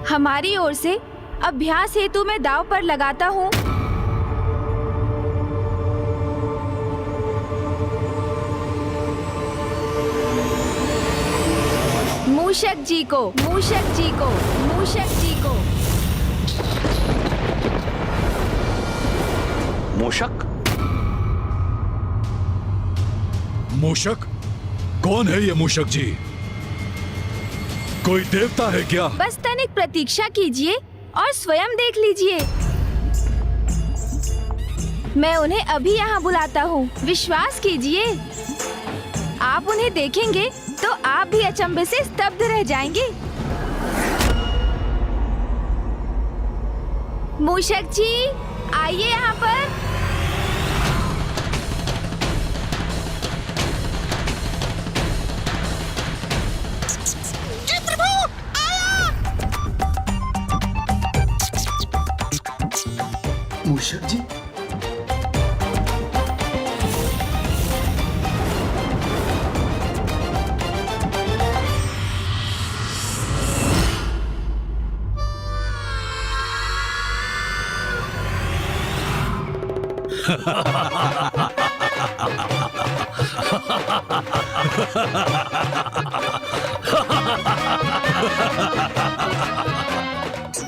हमारी ओर से अभ्यास हेतु मैं दांव पर लगाता हूँ। मूषक जी को, मूषक जी को, मूषक जी को। मूषक? मूषक? कौन है ये मूषक जी? कोई देवता है क्या? बस तनिक प्रतीक्षा कीजिए और स्वयं देख लीजिए। मैं उन्हें अभी यहाँ बुलाता हूँ, विश्वास कीजिए। आप उन्हें देखेंगे तो आप भी अचंभे से स्तब्ध रह जाएंगे। मूषक जी, आइए यहाँ पर। जी प्रभु, आया। मूषक जी,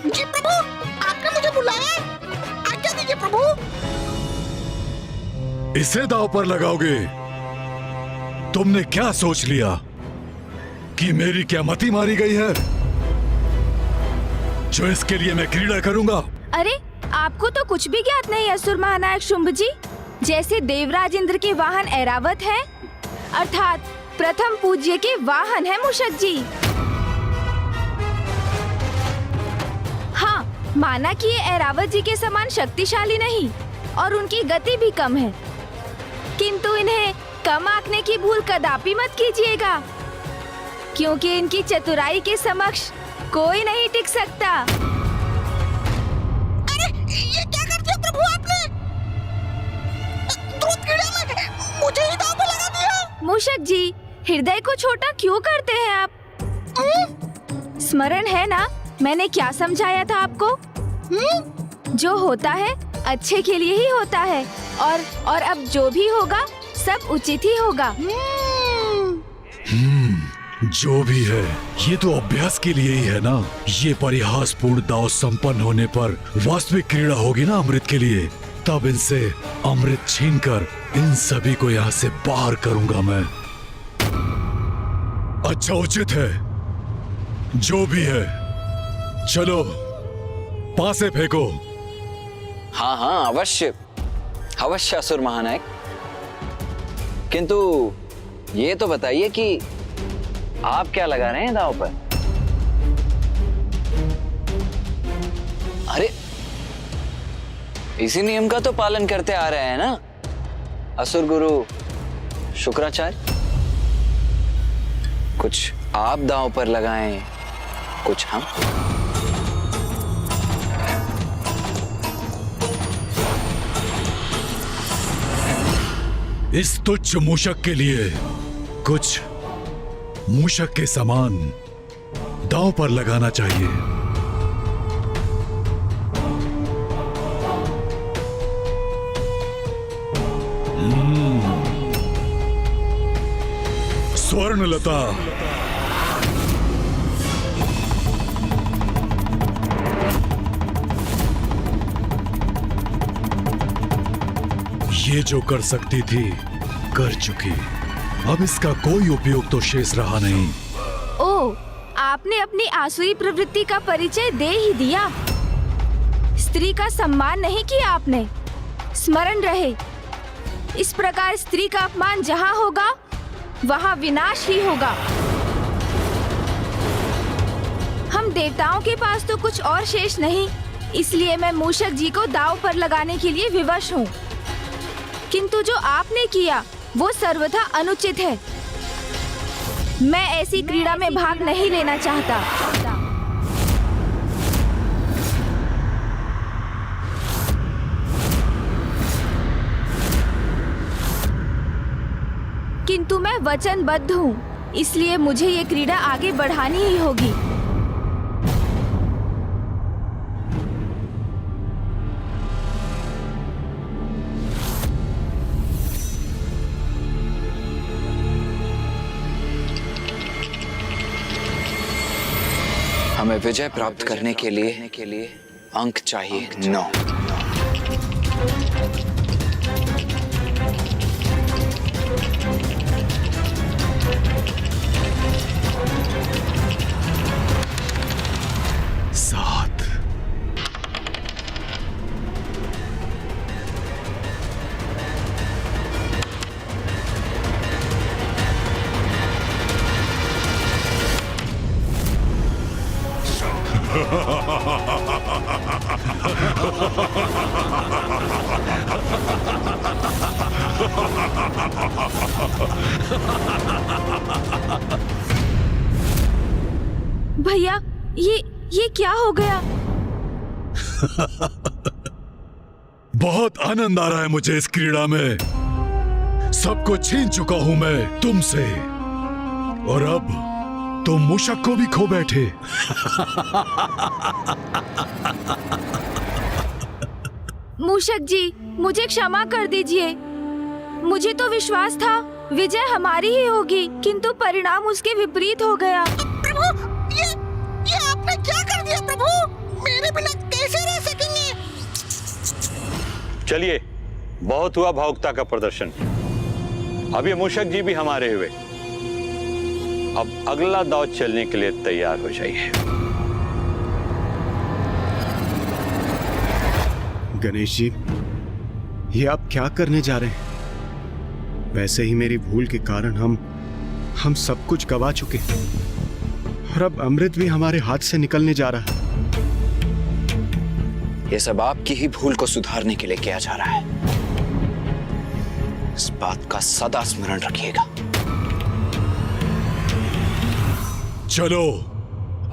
जी प्रभु, आपने मुझे बुलाया। आज्ञा दीजिए प्रभु। इसे दांव पर लगाओगे? तुमने क्या सोच लिया कि मेरी क्या मति मारी गई है जो इसके लिए मैं क्रीड़ा करूंगा? अरे, आपको तो कुछ भी ज्ञात नहीं असुर महानायक शुंभ जी। जैसे देवराज इंद्र के वाहन ऐरावत हैं, अर्थात प्रथम पूज्य के वाहन है मूषक जी। हाँ, माना कि ये ऐरावत जी के समान शक्तिशाली नहीं और उनकी गति भी कम है, किंतु इन्हें कम आंकने की भूल कदापि मत कीजिएगा, क्योंकि इनकी चतुराई के समक्ष कोई नहीं टिक सकता। अरे ये क्या कर दिया प्रभु आपने? दूध कीड़ा में मुझे ही दांव पे लगा दिया। मूषक जी, हृदय को छोटा क्यों करते हैं आप? स्मरण है ना मैंने क्या समझाया था आपको? जो होता है अच्छे के लिए ही होता है, और अब जो भी होगा सब उचित ही होगा। जो भी है, ये तो अभ्यास के लिए ही है ना। ये परिहासपूर्ण दांव संपन्न होने पर वास्तविक क्रीड़ा होगी ना अमृत के लिए। तब इनसे अमृत छीनकर इन सभी को यहाँ से बाहर करूंगा मैं। अच्छा, उचित है, जो भी है। चलो पासे फेंको। हाँ हाँ, अवश्य अवश्य असुर महानायक। किंतु ये तो बताइए कि आप क्या लगा रहे हैं दांव पर? अरे, इसी नियम का तो पालन करते आ रहे हैं ना असुर गुरु शुक्राचार्य। कुछ आप दांव पर लगाएं, कुछ हम। इस तुच्छ मूषक के लिए कुछ मूषक के समान दांव पर लगाना चाहिए। स्वर्णलता, ये जो कर सकती थी कर चुकी। अब इसका कोई उपयोग तो शेष रहा नहीं। ओह, आपने अपनी आसुरी प्रवृत्ति का परिचय दे ही दिया। स्त्री का सम्मान नहीं किया आपने। स्मरण रहे, इस प्रकार स्त्री का अपमान जहाँ होगा वहाँ विनाश ही होगा। हम देवताओं के पास तो कुछ और शेष नहीं, इसलिए मैं मूषक जी को दांव पर लगाने के लिए विवश हूँ। किंतु जो आपने किया वो सर्वथा अनुचित है। मैं ऐसी क्रीड़ा में भाग नहीं लेना चाहता। किंतु मैं वचनबद्ध हूँ, इसलिए मुझे ये क्रीड़ा आगे बढ़ानी ही होगी। हमें विजय प्राप्त करने के लिए अंक चाहिए 9। सात। भैया ये क्या हो गया? बहुत आनंद आ रहा है मुझे इस क्रीड़ा में। सबको छीन चुका हूं मैं तुमसे, और अब तुम मूषक को भी खो बैठे। मूषक जी, मुझे क्षमा कर दीजिए। मुझे तो विश्वास था विजय हमारी ही होगी, किंतु परिणाम उसके विपरीत हो गया। प्रभु, ये आपने क्या कर दिया प्रभु? मेरे बिना कैसे रह सकेंगे? चलिए, बहुत हुआ भावुकता का प्रदर्शन। अब ये मूषक जी भी हमारे हुए। अब अगला दांव चलने के लिए तैयार हो जाइए। गणेश जी, ये आप क्या करने जा रहे हैं? वैसे ही मेरी भूल के कारण हम सब कुछ गवा चुके हैं, और अब अमृत भी हमारे हाथ से निकलने जा रहा है। ये सब आपकी ही भूल को सुधारने के लिए किया जा रहा है। इस बात का सदा स्मरण रखिएगा। चलो,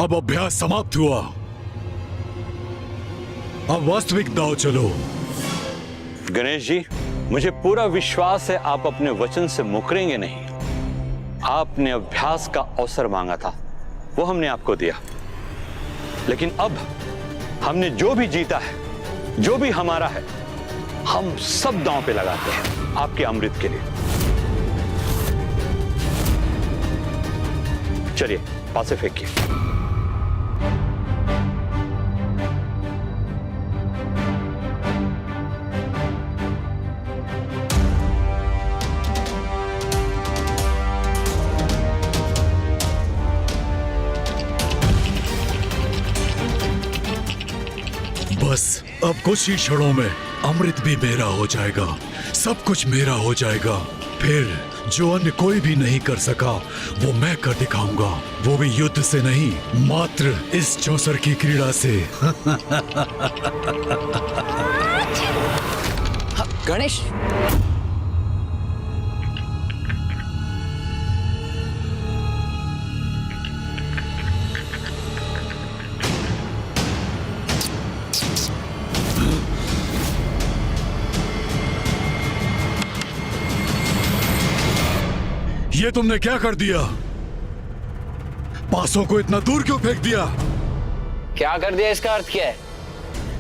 अब अभ्यास समाप्त हुआ। अब वास्तविक दाव चलो। गणेश जी, मुझे पूरा विश्वास है आप अपने वचन से मुकरेंगे नहीं। आपने अभ्यास का अवसर मांगा था, वो हमने आपको दिया। लेकिन अब हमने जो भी जीता है, जो भी हमारा है, हम सब दांव पे लगाते हैं आपके अमृत के लिए। चलिए, पासे फेंकिए। बस अब कुछ ही क्षणों में अमृत भी मेरा हो जाएगा, सब कुछ मेरा हो जाएगा। फिर जो अन्य कोई भी नहीं कर सका, वो मैं कर दिखाऊंगा। वो भी युद्ध से नहीं, मात्र इस चौसर की क्रीड़ा से। गणेश, ये तुमने क्या कर दिया? पासों को इतना दूर क्यों फेंक दिया? क्या कर दिया इसका अर्थ क्या है?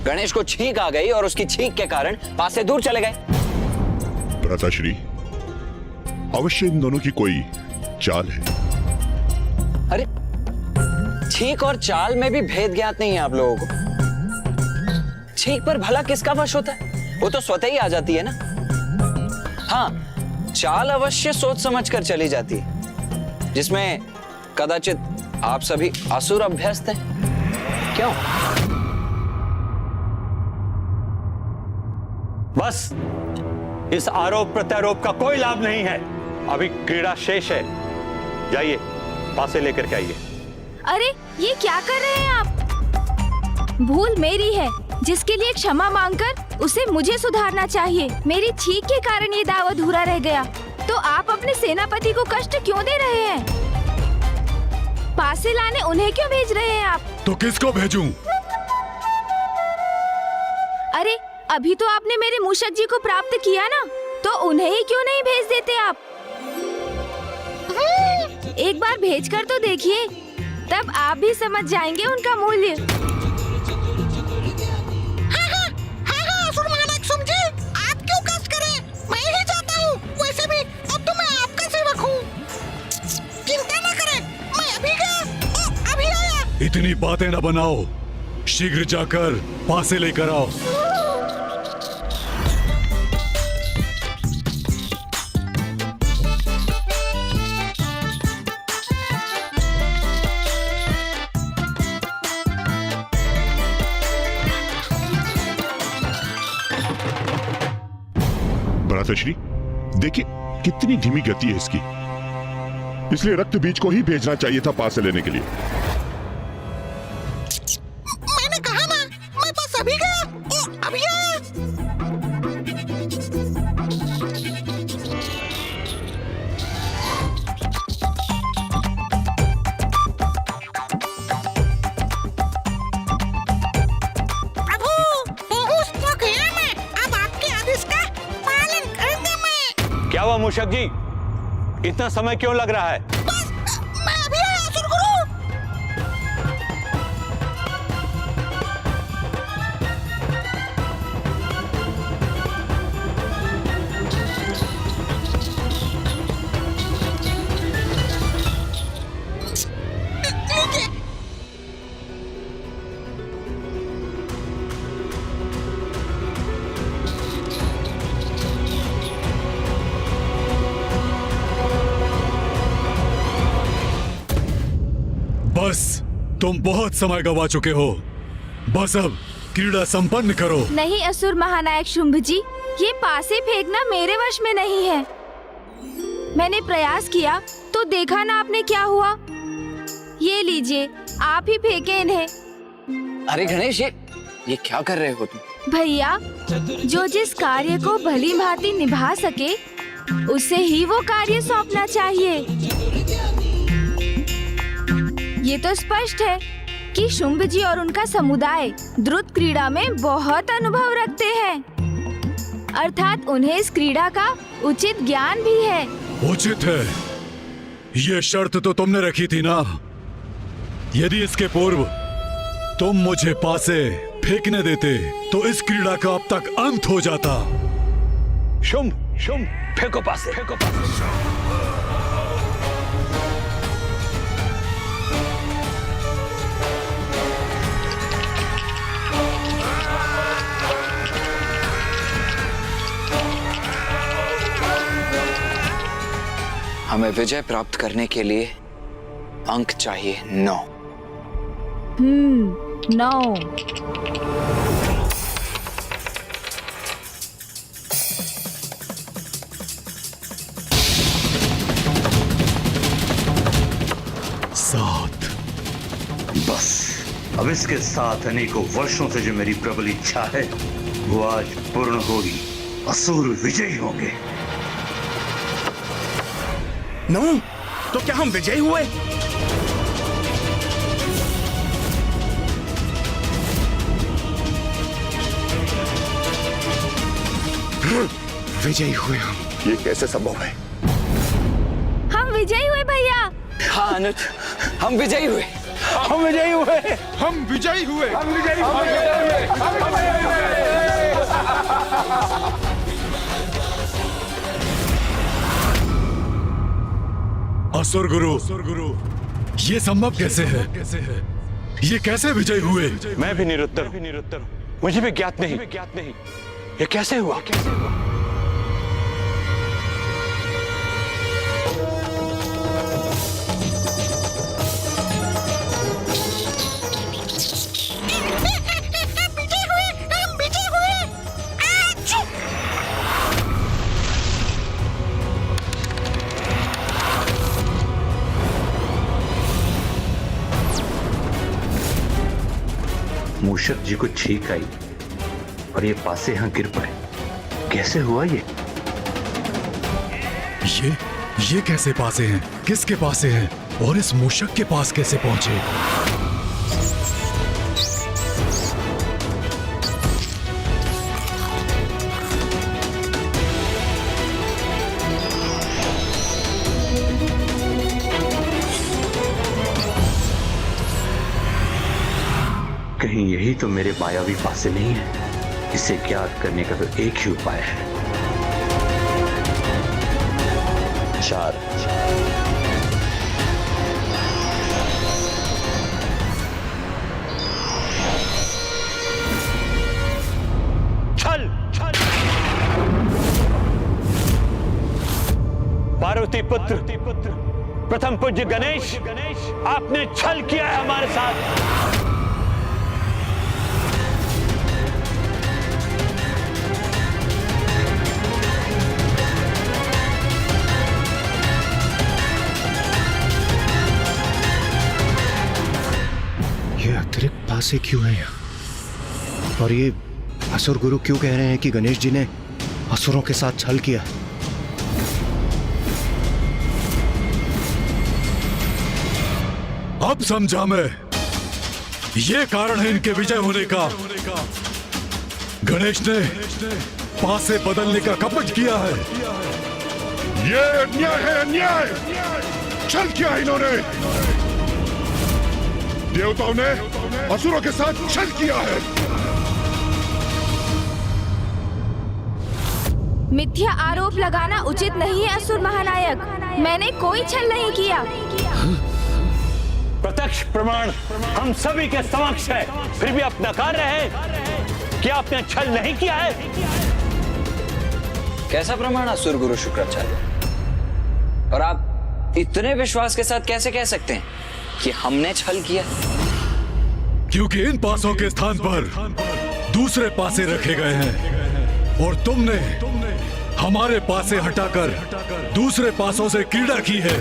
गणेश को छींक आ गई और उसकी छींक के कारण पास से दूर चले गए। भ्राताश्री, अवश्य इन दोनों की कोई चाल है। अरे, छींक और चाल में भी भेद ज्ञात नहीं है आप लोगों को। छींक पर भला किसका वश होता है? वो तो स्वतः ही आ जाती है ना। हाँ, चाल अवश्य सोच समझ कर चली जाती है, जिसमें कदाचित आप सभी असुर अभ्यस्त हैं। क्यों? बस, इस आरोप प्रत्यारोप का कोई लाभ नहीं है। अभी क्रीड़ा शेष है। जाइए, पासे लेकर के आइए। अरे, ये क्या कर रहे हैं आप? भूल मेरी है, जिसके लिए क्षमा मांगकर उसे मुझे सुधारना चाहिए। मेरी छींक के कारण ये दाव अधूरा रह गया। तो आप अपने सेनापति को कष्ट क्यों दे रहे हैं? पासे लाने उन्हें क्यों भेज रहे हैं आप? तो किसको भेजूं? अरे, अभी तो आपने मेरे मूषक जी को प्राप्त किया ना, तो उन्हें ही क्यों नहीं भेज देते आप? एक बार भेजकर तो देखिए, तब आप भी समझ जाएंगे उनका मूल्य। हाँ, असुर महानायक समझे, आप क्यों कष्ट करें? मैं ही जाता हूँ। वैसे भी अब तो मैं आपका सेवक हूँ। चिंता न करें, मैं अभी गया और अभी आया। इतनी बातें न बनाओ, शीघ्र जाकर पासे लेकर आओ। भ्राताश्री, देखिए कितनी धीमी गति है इसकी, इसलिए रक्त बीज को ही भेजना चाहिए था पास से लेने के लिए। मैंने कहा ना, मैं बस अभी गया, ओ, अभी आया। प्रभु, होश तो गया मैं, अब आपके आदेश का पालन करूंगा मैं। क्या हुआ मूषक जी, इतना समय क्यों लग रहा है? बस, मैं अभी आया असुर गुरु। लीजिए। बस, तुम बहुत समय गवा चुके हो। बस अब क्रीड़ा संपन्न करो। नहीं असुर महानायक शुंभ जी, ये पासे फेंकना मेरे वश में नहीं है। मैंने प्रयास किया तो देखा ना आपने क्या हुआ। ये लीजिए, आप ही फेंके इन्हें। अरे गणेश, ये क्या कर रहे हो तुम? भैया, जो जिस कार्य को भली भांति निभा सके उसे ही वो कार्य सौंपना चाहिए। ये तो स्पष्ट है कि शुंभ जी और उनका समुदाय द्रुत क्रीड़ा में बहुत अनुभव रखते हैं, अर्थात उन्हें इस क्रीड़ा का उचित ज्ञान भी है। उचित है, ये शर्त तो तुमने रखी थी ना। यदि इसके पूर्व तुम मुझे पासे फेंकने देते तो इस क्रीड़ा का अब तक अंत हो जाता। शुंभ, शुंभ, फेंको पासे, फेंको पासे। हमें विजय प्राप्त करने के लिए अंक चाहिए 9। 9। बस, अब इसके साथ अनेकों वर्षों से जो मेरी प्रबल इच्छा है वो आज पूर्ण होगी। असुर विजयी होंगे। 9? तो क्या हम विजयी हुए? विजयी हुए हम? ये कैसे संभव है? हम विजयी हुए भैया। हाँ अनुज, हम विजयी हुए। हम विजयी हुए। हम विजयी हुए। हम विजयी हुए। असुर गुरु, ये संभव कैसे है? ये कैसे विजयी हुए? मैं भी निरुत्तर, मुझे भी ज्ञात नहीं। ये कैसे हुआ? मूषक जी को छींक आई और ये पासे यहां गिर पड़े। कैसे हुआ ये? ये कैसे पासे हैं? किसके पासे हैं? और इस मूषक के पास कैसे पहुंचे? कहीं यही तो मेरे मायावी पासे नहीं है। इसे ज्ञात करने का तो एक ही उपाय है। 4। पुत्र प्रथम पूज्य गणेश, आपने छल किया है हमारे साथ। ये अतिरिक्त पासे क्यों है यहाँ? और ये असुर गुरु क्यों कह रहे हैं कि गणेश जी ने असुरों के साथ छल किया? अब समझा मैं, ये कारण है इनके विजय होने का। गणेश ने पासे बदलने का कपट किया है। ये अन्याय है, अन्याय। छल किया इन्होंने। देवताओं ने असुरों के साथ छल किया है। मिथ्या आरोप लगाना उचित नहीं है असुर महानायक। मैंने कोई छल नहीं किया। प्रत्यक्ष प्रमाण हम सभी के समक्ष है, फिर भी आप नकार रहे हैं कि आपने छल नहीं किया है। कैसा प्रमाण असुर गुरु शुक्राचार्य? और आप इतने विश्वास के साथ कैसे कह सकते हैं कि हमने छल किया? क्योंकि इन पासों के स्थान पर दूसरे पासे रखे गए हैं और तुमने हमारे पासे हटाकर दूसरे पासों से क्रीड़ा की है।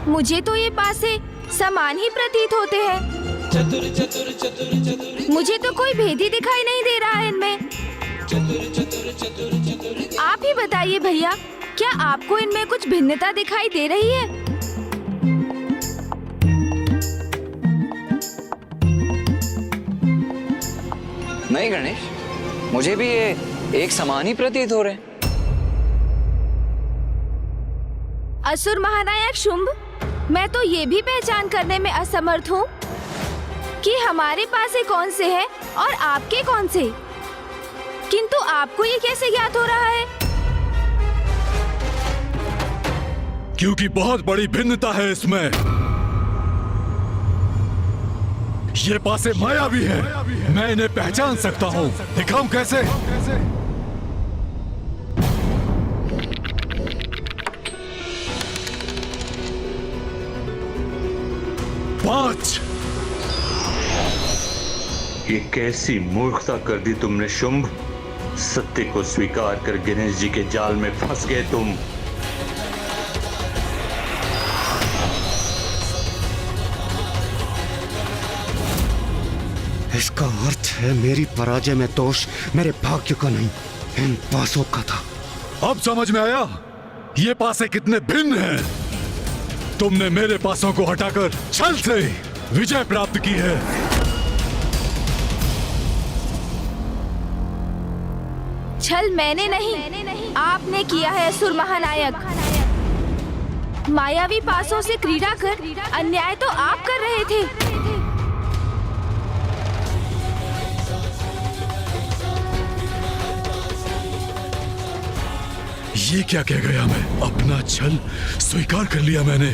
मुझे तो ये पासे समान ही प्रतीत होते हैं। मुझे तो कोई भेद ही दिखाई नहीं दे रहा है इनमें। आप ही बताइए भैया, क्या आपको इनमें कुछ भिन्नता दिखाई दे रही है? नहीं गणेश, मुझे भी ये एक समान ही प्रतीत हो रहे हैं। असुर महानायक शुंभ, मैं तो ये भी पहचान करने में असमर्थ हूँ कि हमारे पासे कौन से हैं और आपके कौन से। किंतु आपको ये कैसे ज्ञात हो रहा है? क्योंकि बहुत बड़ी भिन्नता है इसमें। ये पासे मायावी है, मैं इन्हें पहचान सकता हूँ। दिखाऊं कैसे? पांच। ये कैसी मूर्खता कर दी तुमने शुंभ। सत्य को स्वीकार कर गणेश जी के जाल में फंस गए तुम। इसका अर्थ है मेरी पराजय में दोष मेरे भाग्य का नहीं, इन पासों का था। अब समझ में आया ये पासे कितने भिन्न हैं। तुमने मेरे पासों को हटाकर छल से विजय प्राप्त की है। छल मैंने नहीं, आपने किया है असुर महानायक। मायावी पासों से क्रीड़ा कर अन्याय तो आप कर रहे थे। ये क्या कह गया मैं? अपना छल स्वीकार कर लिया मैंने।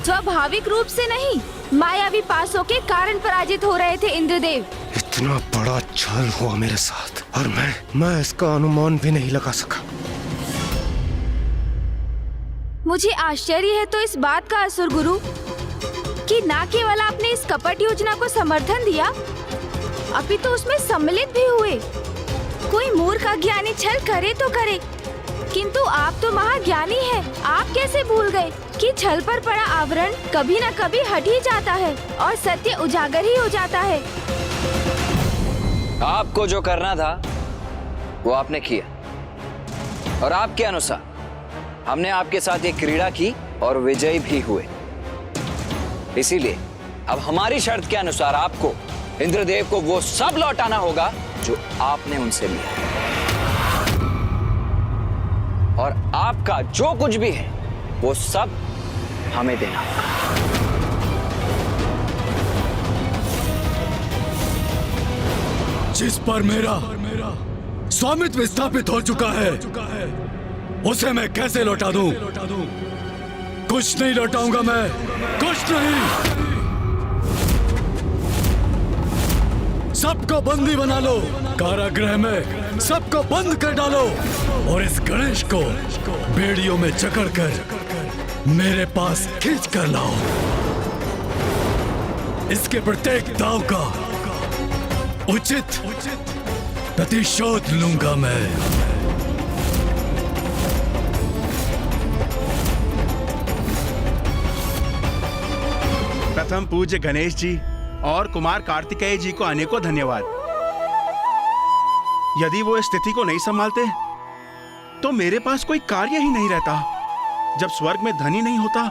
स्वाभाविक रूप से नहीं, मायावी पासों के कारण पराजित हो रहे थे इंद्रदेव। इतना बड़ा छल हुआ मेरे साथ और मैं इसका अनुमान भी नहीं लगा सका। मुझे आश्चर्य है तो इस बात का असुर गुरु कि न केवल आपने इस कपट योजना को समर्थन दिया, अपितु उसमें सम्मिलित भी हुए। कोई मूर्ख अज्ञानी छल करे तो करे, किंतु आप तो महाज्ञानी हैं। आप कैसे भूल गए कि छल पर पड़ा आवरण कभी न कभी हट ही जाता है और सत्य उजागर ही हो जाता है। आपको जो करना था वो आपने किया और आपके अनुसार हमने आपके साथ एक क्रीड़ा की और विजयी भी हुए। इसीलिए अब हमारी शर्त के अनुसार आपको इंद्रदेव को वो सब लौटाना होगा जो आपने उनसे लिया, और आपका जो कुछ भी है वो सब हमें देना होगा। जिस पर मेरा स्वामित्व स्थापित हो चुका है उसे मैं कैसे लौटा दूं? कुछ नहीं लौटाऊंगा मैं, कुछ नहीं। सबको बंदी बना लो, कारागृह में सबको बंद कर डालो और इस गणेश को बेड़ियों में जकड़कर मेरे पास खींच कर लाओ। इसके प्रत्येक दाव का उचित प्रतिशोध लूंगा मैं। प्रथम पूज्य गणेश जी और कुमार कार्तिकेय जी को अनेकों धन्यवाद। यदि वो इस स्थिति को नहीं संभालते तो मेरे पास कोई कार्य ही नहीं रहता। जब स्वर्ग में धन ही नहीं होता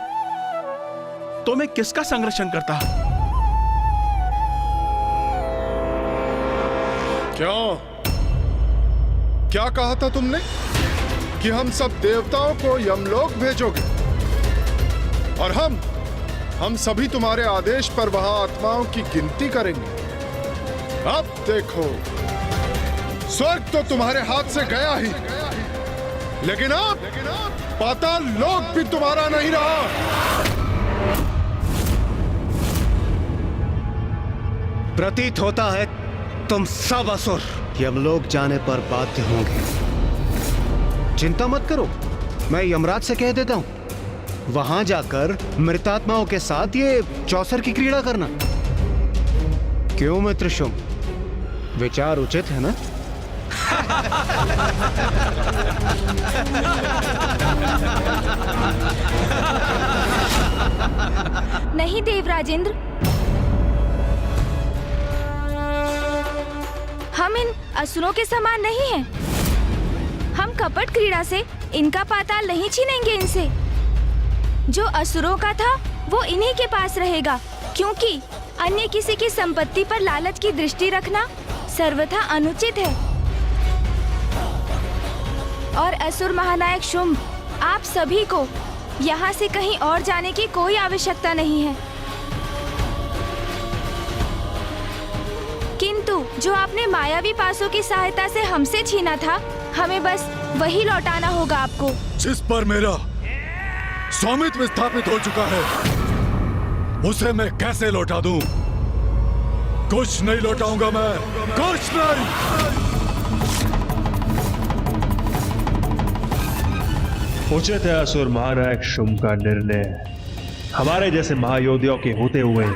तो मैं किसका संरक्षण करता? क्या कहा था तुमने कि हम सब देवताओं को यमलोक भेजोगे और हम सभी तुम्हारे आदेश पर वहां आत्माओं की गिनती करेंगे। अब देखो, स्वर्ग तो तुम्हारे हाथ से गया ही, लेकिन अब पाताल लोक भी तुम्हारा नहीं रहा। प्रतीत होता है तुम सब असुर यमलोक जाने पर बाध्य होंगे। चिंता मत करो, मैं यमराज से कह देता हूं, वहां जाकर मृतात्माओं के साथ ये चौसर की क्रीड़ा करना। क्यों मित्र शुंभ, विचार उचित है ना? नहीं देवराजेंद्र, हम इन असुरों के समान नहीं हैं। हम कपट क्रीड़ा से इनका पाताल नहीं छीनेंगे इनसे। जो असुरों का था वो इन्हीं के पास रहेगा, क्योंकि अन्य किसी की संपत्ति पर लालच की दृष्टि रखना सर्वथा अनुचित है। और असुर महानायक शुंभ, आप सभी को यहाँ से कहीं और जाने की कोई आवश्यकता नहीं है। किंतु जो आपने मायावी पासों की सहायता से हमसे छीना था, हमें बस वही लौटाना होगा आपको। जिस पर मेरा स्वामित्व स्थापित हो चुका है, उसे मैं कैसे लौटा दूं? कुछ नहीं लौटाऊंगा मैं, कुछ नहीं। उचित है असुर महानायक शुंभ का निर्णय। हमारे जैसे महायोद्धाओं के होते हुए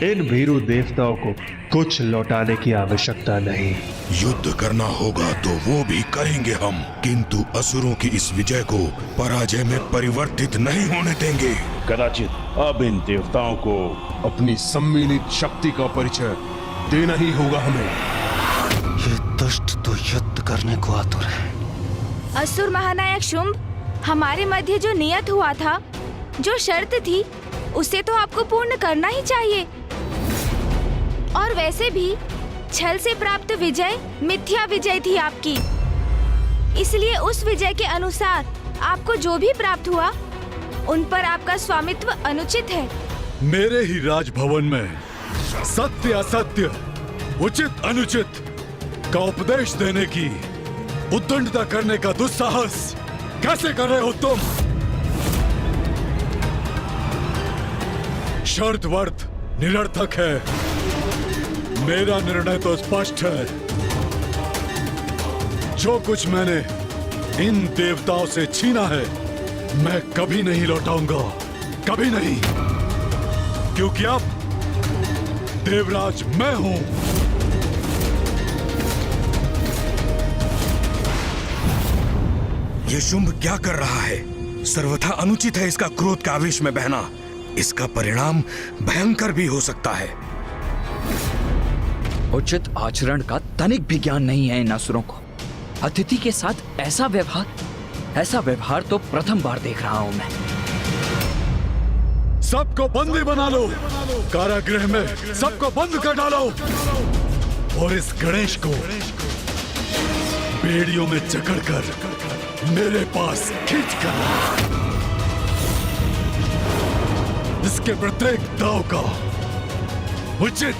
इन भीरू देवताओं को कुछ लौटाने की आवश्यकता नहीं। युद्ध करना होगा तो वो भी करेंगे हम, किंतु असुरों की इस विजय को पराजय में परिवर्तित नहीं होने देंगे। कदाचित अब इन देवताओं को अपनी सम्मिलित शक्ति का परिचय देना ही होगा हमें। ये दुष्ट तो युद्ध करने को आतुर है। असुर महानायक शुंभ, हमारे मध्य जो नियत हुआ था, जो शर्त थी, उसे तो आपको पूर्ण करना ही चाहिए। और वैसे भी छल से प्राप्त विजय मिथ्या विजय थी आपकी, इसलिए उस विजय के अनुसार आपको जो भी प्राप्त हुआ, उन पर आपका स्वामित्व अनुचित है। मेरे ही राजभवन में सत्य असत्य, उचित अनुचित का उपदेश देने की, उद्दंडता करने का दुस्साहस कैसे कर रहे हो तुम? शर्त वर्त निरर्थक है। मेरा निर्णय तो स्पष्ट है। जो कुछ मैंने इन देवताओं से छीना है, मैं कभी नहीं लौटाऊंगा, कभी नहीं, क्योंकि अब देवराज मैं हूं। ये शुंभ क्या कर रहा है? सर्वथा अनुचित है इसका क्रोध के आवेश में बहना। इसका परिणाम भयंकर भी हो सकता है। उचित आचरण का तनिक भी ज्ञान नहीं है इन असुरों को। अतिथि के साथ ऐसा व्यवहार तो प्रथम बार देख रहा हूं मैं। सबको बंदी बना लो, कारागृह में सबको बंद कर डालो और इस गणेश को बेड़ियों में जकड़कर मेरे पास खींच कर लाओ। इसके प्रत्येक दाव का उचित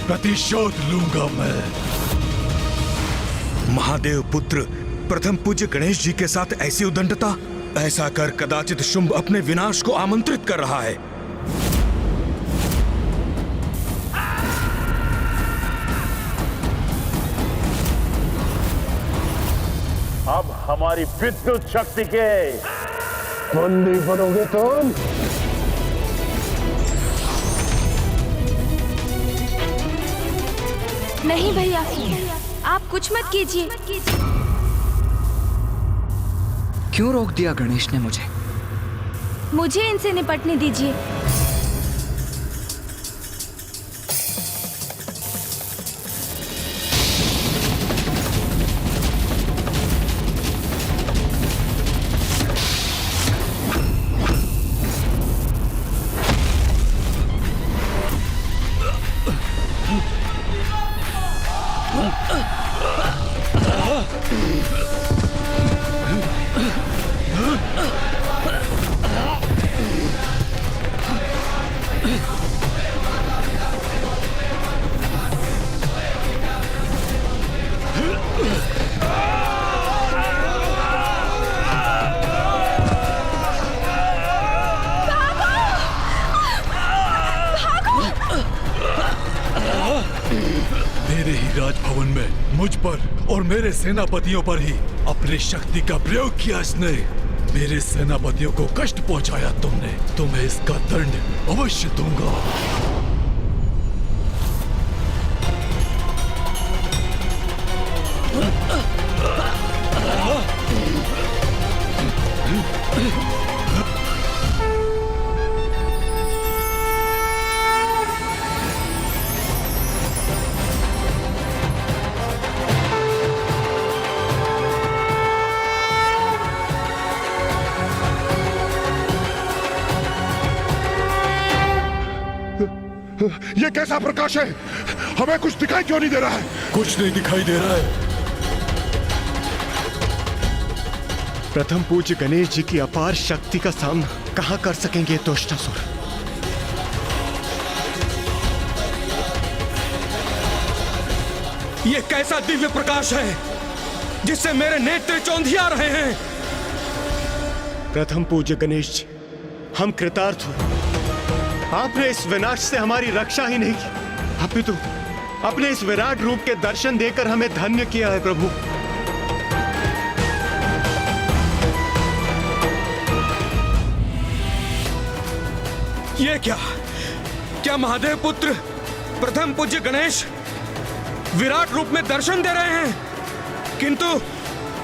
प्रतिशोध लूंगा मैं। महादेव पुत्र प्रथम पूज्य गणेश जी के साथ ऐसी उद्दंडता, ऐसा कर कदाचित शुंभ अपने विनाश को आमंत्रित कर रहा है। अब हमारी विद्युत शक्ति के बंदी बनोगे तुम। नहीं भैया, आप कुछ मत कीजिए। क्यों रोक दिया गणेश ने मुझे? मुझे इनसे निपटने दीजिए। मेरे ही राजभवन में मुझ पर और मेरे सेनापतियों पर ही अपनी शक्ति का प्रयोग किया इसने। मेरे सेनापतियों को कष्ट पहुंचाया तुमने, तुम्हें इसका दंड अवश्य दूंगा। ये कैसा प्रकाश है? हमें कुछ दिखाई क्यों नहीं दे रहा है? कुछ नहीं दिखाई दे रहा है। प्रथम पूज्य गणेश जी की अपार शक्ति का सामना कहां कर सकेंगे दुष्टासुर? ये कैसा दिव्य प्रकाश है जिससे मेरे नेत्र चौंधिया रहे हैं। प्रथम पूज्य गणेश जी, हम कृतार्थ हो। आपने इस विनाश से हमारी रक्षा ही नहीं की, अपितु अपने इस विराट रूप के दर्शन देकर हमें धन्य किया है प्रभु। ये क्या महादेव पुत्र प्रथम पूज्य गणेश विराट रूप में दर्शन दे रहे हैं, किंतु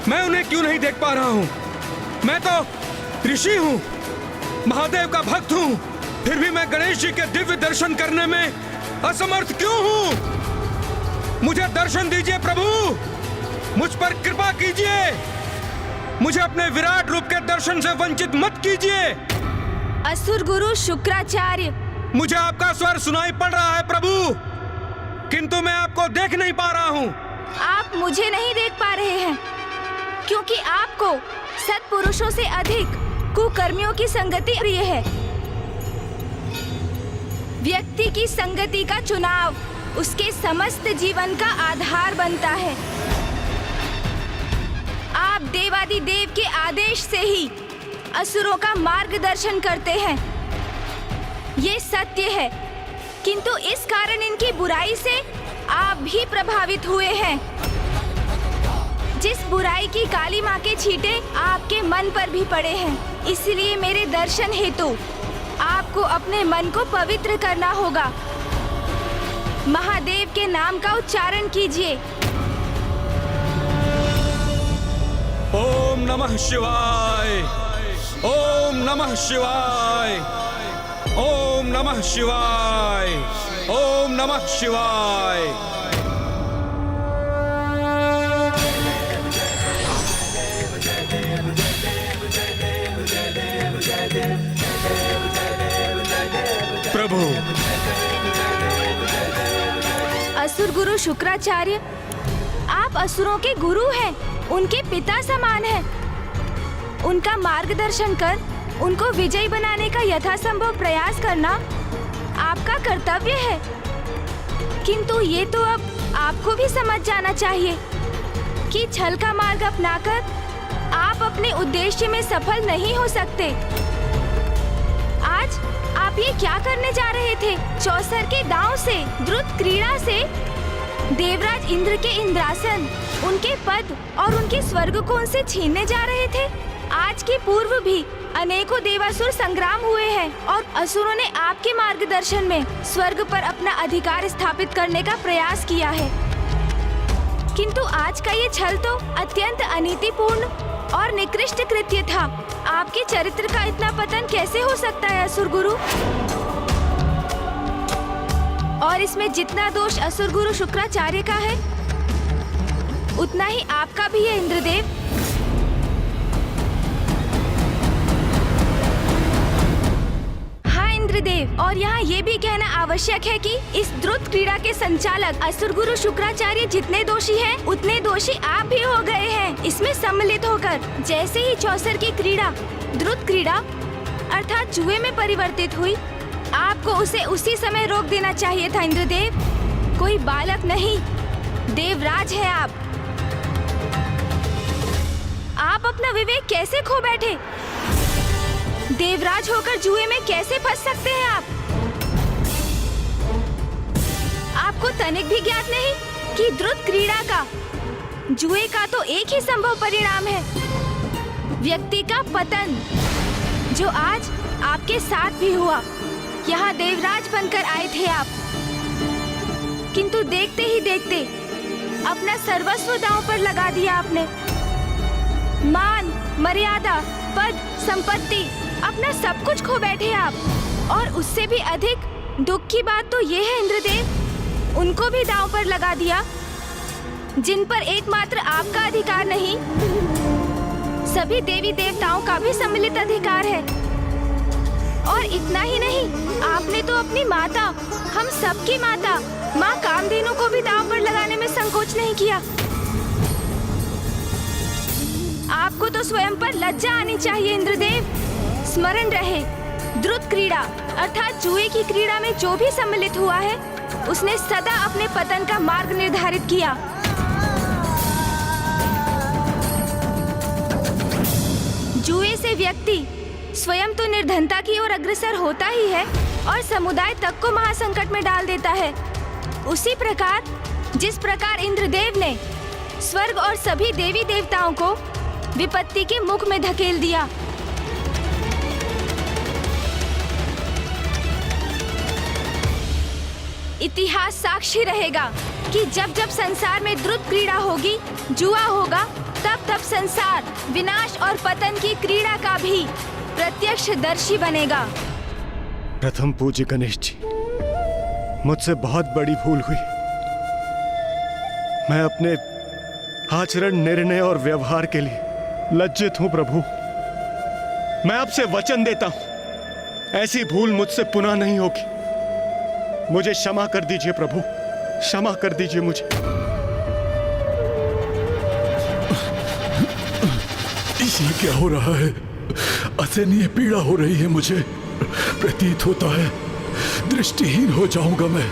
मैं उन्हें क्यों नहीं देख पा रहा हूं? मैं तो ऋषि हूं, महादेव का भक्त हूं, फिर भी मैं गणेश जी के दिव्य दर्शन करने में असमर्थ क्यों हूं? मुझे दर्शन दीजिए प्रभु, मुझ पर कृपा कीजिए, मुझे अपने विराट रूप के दर्शन से वंचित मत कीजिए। असुर गुरु शुक्राचार्य, मुझे आपका स्वर सुनाई पड़ रहा है प्रभु, किंतु मैं आपको देख नहीं पा रहा हूं। आप मुझे नहीं देख पा रहे हैं क्योंकि आपको सत्पुरुषों से अधिक कुकर्मियों की संगति प्रिय है। व्यक्ति की संगति का चुनाव उसके समस्त जीवन का आधार बनता है। आप देवादिदेव के आदेश से ही असुरों का मार्गदर्शन करते हैं, ये सत्य है, किंतु इस कारण इनकी बुराई से आप भी प्रभावित हुए हैं। जिस बुराई की काली माँ के छींटे आपके मन पर भी पड़े हैं, इसलिए मेरे दर्शन हेतु आपको अपने मन को पवित्र करना होगा। महादेव के नाम का उच्चारण कीजिए। ओम नमः शिवाय, ओम नमः शिवाय, ओम नमः शिवाय, ओम नमः शिवाय। प्रभु, असुर गुरु शुक्राचार्य, आप असुरों के गुरु हैं, उनके पिता समान हैं। उनका मार्गदर्शन कर उनको विजयी बनाने का यथासंभव प्रयास करना आपका कर्तव्य है, किंतु ये तो अब आपको भी समझ जाना चाहिए कि छल का मार्ग अपनाकर आप आप अपने उद्देश्य में सफल नहीं हो सकते। आज आप ये क्या करने जा रहे थे? चौसर के दांव से, द्रुत क्रीड़ा से देवराज इंद्र के इंद्रासन, उनके पद और उनके स्वर्ग को उनसे छीनने जा रहे थे। आज के पूर्व भी अनेकों देवासुर संग्राम हुए हैं और असुरों ने आपके मार्गदर्शन में स्वर्ग पर अपना अधिकार स्थापित करने का प्रयास किया है, किंतु आज का ये छल तो अत्यंत अनीतिपूर्ण और निकृष्ट कृत्य था। आपके चरित्र का इतना पतन कैसे हो सकता है असुर गुरु? और इसमें जितना दोष असुर गुरु शुक्राचार्य का है, उतना ही आपका भी है इंद्रदेव। इंद्रदेव, और यहाँ ये भी कहना आवश्यक है कि इस द्रुत क्रीड़ा के संचालक असुर गुरु शुक्राचार्य जितने दोषी हैं, उतने दोषी आप भी हो गए हैं इसमें सम्मिलित होकर। जैसे ही चौसर की क्रीड़ा द्रुत क्रीड़ा अर्थात जुए में परिवर्तित हुई, आपको उसे उसी समय रोक देना चाहिए था इंद्रदेव। कोई बालक नहीं, देवराज है आप। आप अपना विवेक कैसे खो बैठे? देवराज होकर जुए में कैसे फंस सकते हैं आप? आपको तनिक भी ज्ञात नहीं कि द्रुत क्रीड़ा का, जुए का तो एक ही संभव परिणाम है, व्यक्ति का पतन, जो आज आपके साथ भी हुआ। यहाँ देवराज बनकर आए थे आप, किंतु देखते ही देखते अपना सर्वस्व दांव पर लगा दिया आपने। मान, मर्यादा, पद, संपत्ति, अपना सब कुछ खो बैठे आप। और उससे भी अधिक दुख की बात तो ये है इंद्रदेव, उनको भी दांव पर लगा दिया जिन पर एकमात्र आपका अधिकार नहीं, सभी देवी देवताओं का भी सम्मिलित अधिकार है। और इतना ही नहीं, आपने तो अपनी माता, हम सबकी माता माँ कामधेनु को भी दांव पर लगाने में संकोच नहीं किया। आपको तो स्वयं पर लज्जा आनी चाहिए इंद्रदेव। स्मरण रहे, द्रुत क्रीड़ा अर्थात जुए की क्रीड़ा में जो भी सम्मिलित हुआ है, उसने सदा अपने पतन का मार्ग निर्धारित किया। जुए से व्यक्ति स्वयं तो निर्धनता की ओर अग्रसर होता ही है और समुदाय तक को महासंकट में डाल देता है। उसी प्रकार जिस प्रकार इंद्रदेव ने स्वर्ग और सभी देवी देवताओं को विपत्ति के मुख में धकेल दिया। इतिहास साक्षी रहेगा कि जब जब संसार में द्रुत क्रीड़ा होगी, जुआ होगा, तब तब संसार विनाश और पतन की क्रीड़ा का भी प्रत्यक्षदर्शी बनेगा। प्रथम पूज्य गणेश जी, मुझसे बहुत बड़ी भूल हुई। मैं अपने आचरण, निर्णय और व्यवहार के लिए लज्जित हूं प्रभु। मैं आपसे वचन देता हूं, ऐसी भूल मुझसे पुनः नहीं होगी। मुझे क्षमा कर दीजिए प्रभु, क्षमा कर दीजिए मुझे। ये क्या हो रहा है? असहनीय पीड़ा हो रही है मुझे। प्रतीत होता है दृष्टिहीन हो जाऊंगा मैं।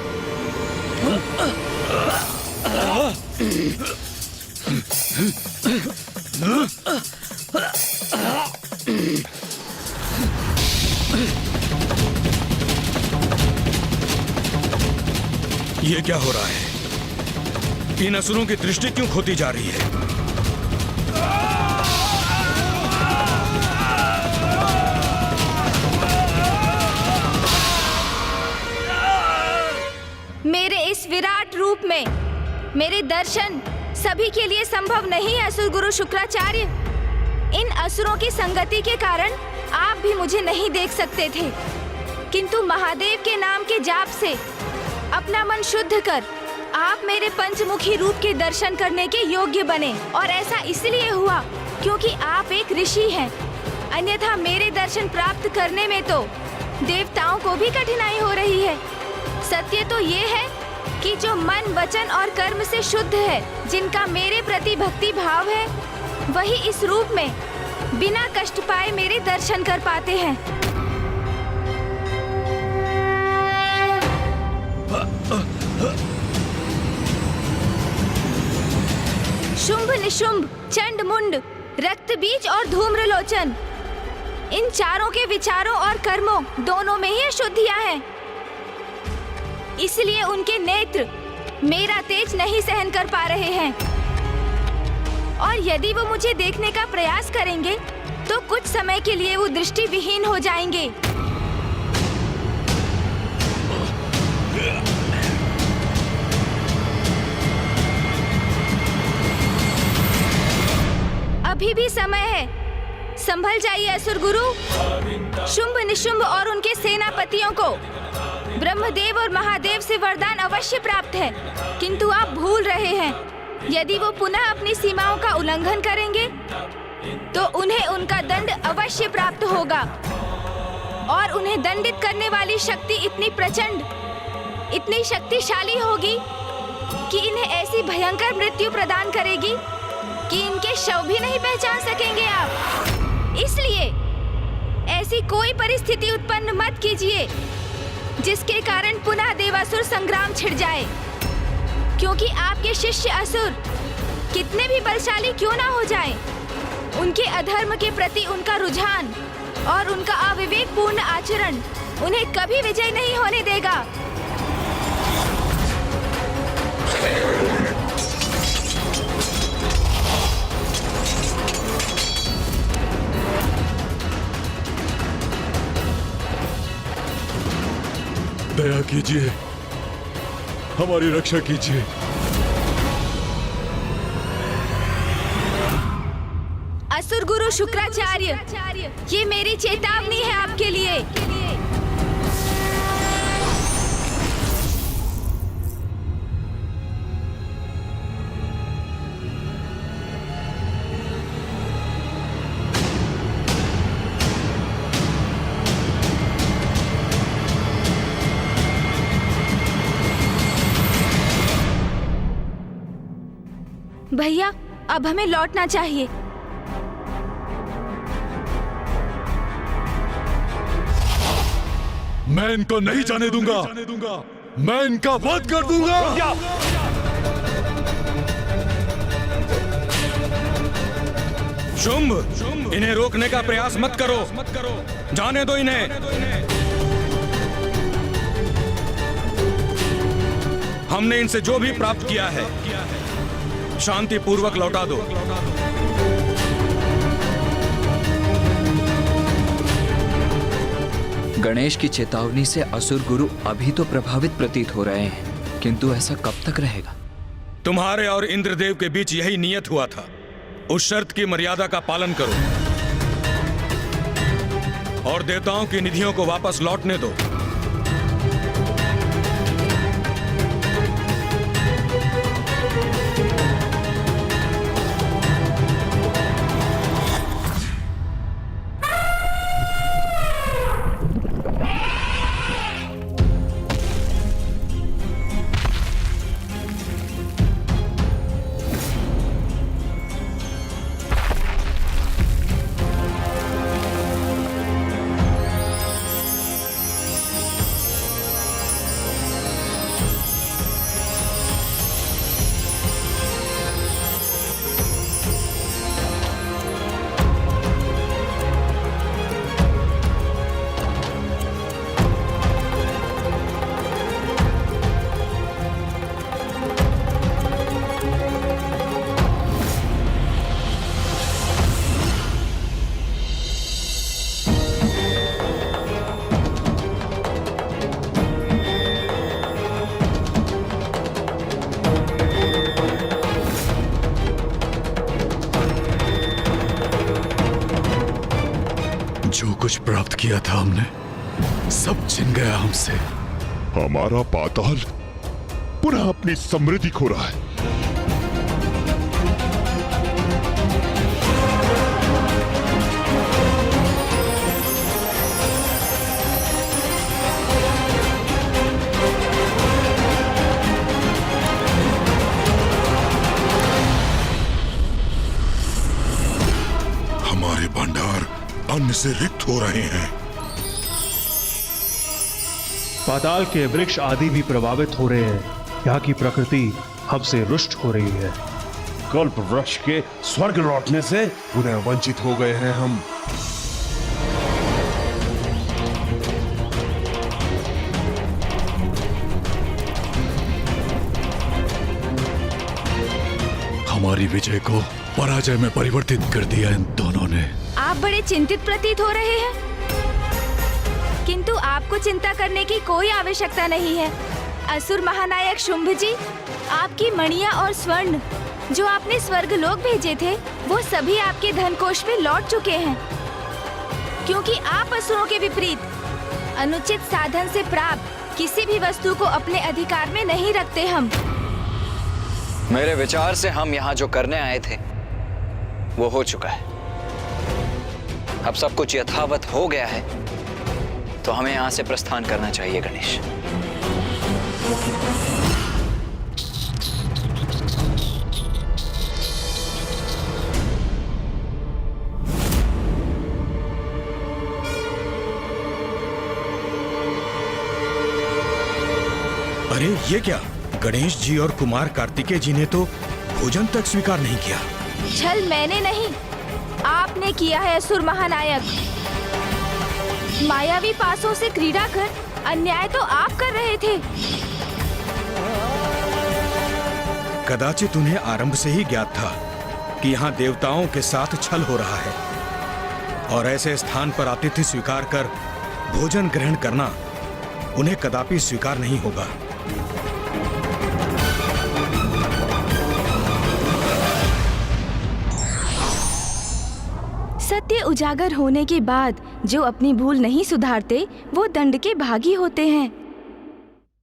ये क्या हो रहा है? इन असुरों की दृष्टि क्यों खोती जा रही है? मेरे इस विराट रूप में मेरे दर्शन सभी के लिए संभव नहीं है असुर गुरु शुक्राचार्य। इन असुरों की संगति के कारण आप भी मुझे नहीं देख सकते थे, किंतु महादेव के नाम के जाप से अपना मन शुद्ध कर आप मेरे पंचमुखी रूप के दर्शन करने के योग्य बने। और ऐसा इसलिए हुआ क्योंकि आप एक ऋषि हैं, अन्यथा मेरे दर्शन प्राप्त करने में तो देवताओं को भी कठिनाई हो रही है। सत्य तो ये है कि जो मन, वचन और कर्म से शुद्ध है, जिनका मेरे प्रति भक्ति भाव है, वही इस रूप में बिना कष्ट पाए मेरे दर्शन कर पाते हैं। शुंभ निशुंभ, चंड मुंड, रक्तबीज और धूम्रलोचन, इन चारों के विचारों और कर्मों दोनों में ही अशुद्धियां हैं। इसलिए उनके नेत्र मेरा तेज नहीं सहन कर पा रहे हैं, और यदि वो मुझे देखने का प्रयास करेंगे तो कुछ समय के लिए वो दृष्टिविहीन हो जाएंगे। अभी भी समय है, संभल जाइए असुर गुरु। शुंभ निशुंभ और उनके सेनापतियों को ब्रह्मदेव और महादेव से वरदान अवश्य प्राप्त है, किंतु आप भूल रहे हैं, यदि वो पुनः अपनी सीमाओं का उल्लंघन करेंगे तो उन्हें उनका दंड अवश्य प्राप्त होगा, और उन्हें दंडित करने वाली शक्ति इतनी प्रचंड, इतनी शक्तिशाली होगी कि इन्हें ऐसी भयंकर मृत्यु प्रदान करेगी कि इनके शव भी नहीं पहचान सकेंगे आप। इसलिए ऐसी कोई परिस्थिति उत्पन्न मत कीजिए जिसके कारण पुनः देवासुर संग्राम छिड़ जाए, क्योंकि आपके शिष्य असुर कितने भी बलशाली क्यों ना हो जाएं, उनके अधर्म के प्रति उनका रुझान और उनका अविवेकपूर्ण आचरण उन्हें कभी विजय नहीं होने देगा। दया कीजिए, हमारी रक्षा कीजिए। असुर गुरु शुक्राचार्य, ये मेरी चेतावनी है आपके लिए। भैया, अब हमें लौटना चाहिए। मैं इनको नहीं जाने दूंगा, मैं इनका वध कर दूंगा। शुंभ, इन्हें रोकने का प्रयास मत करो, जाने दो इन्हें। हमने इनसे जो भी प्राप्त किया है शांति पूर्वक लौटा दो। गणेश की चेतावनी से असुर गुरु अभी तो प्रभावित प्रतीत हो रहे हैं, किंतु ऐसा कब तक रहेगा? तुम्हारे और इंद्रदेव के बीच यही नियत हुआ था। उस शर्त की मर्यादा का पालन करो और देवताओं की निधियों को वापस लौटने दो। जो कुछ प्राप्त किया था हमने, सब छिन गया हमसे। हमारा पाताल पुनः अपनी समृद्धि खो रहा है। हमारे भंडार अन्न से रिक्त हो रहे हैं। पाताल के वृक्ष आदि भी प्रभावित हो रहे हैं। यहाँ की प्रकृति हमसे रुष्ट हो रही है। कल्प वृक्ष के स्वर्ग लौटने से पुनः वंचित हो गए हैं हम। हमारी विजय को पराजय में परिवर्तित कर दिया इन दोनों ने। आप बड़े चिंतित प्रतीत हो रहे हैं, किंतु आपको चिंता करने की कोई आवश्यकता नहीं है। असुर महानायक शुंभ जी, आपकी मणियां और स्वर्ण जो आपने स्वर्ग लोक भेजे थे, वो सभी आपके धन कोष में लौट चुके हैं, क्योंकि आप असुरों के विपरीत अनुचित साधन से प्राप्त किसी भी वस्तु को अपने अधिकार में नहीं रखते। हम मेरे विचार से हम यहाँ जो करने आए थे वो हो चुका है। अब सब कुछ यथावत हो गया है, तो हमें यहाँ से प्रस्थान करना चाहिए गणेश। अरे ये क्या? गणेश जी और कुमार कार्तिकेय जी ने तो भोजन तक स्वीकार नहीं किया। छल मैंने नहीं, आपने किया है असुर महानायक। मायावी पासों से क्रीड़ा कर अन्याय तो आप कर रहे थे। कदाचित उन्हें आरंभ से ही ज्ञात था कि यहाँ देवताओं के साथ छल हो रहा है, और ऐसे स्थान पर आतिथ्य स्वीकार कर भोजन ग्रहण करना उन्हें कदापि स्वीकार नहीं होगा। सत्य उजागर होने के बाद जो अपनी भूल नहीं सुधारते वो दंड के भागी होते हैं।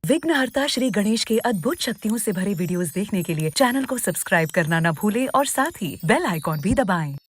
विघ्नहर्ता श्री गणेश के अद्भुत शक्तियों से भरे वीडियोस देखने के लिए चैनल को सब्सक्राइब करना न भूलें और साथ ही बेल आइकॉन भी दबाएं।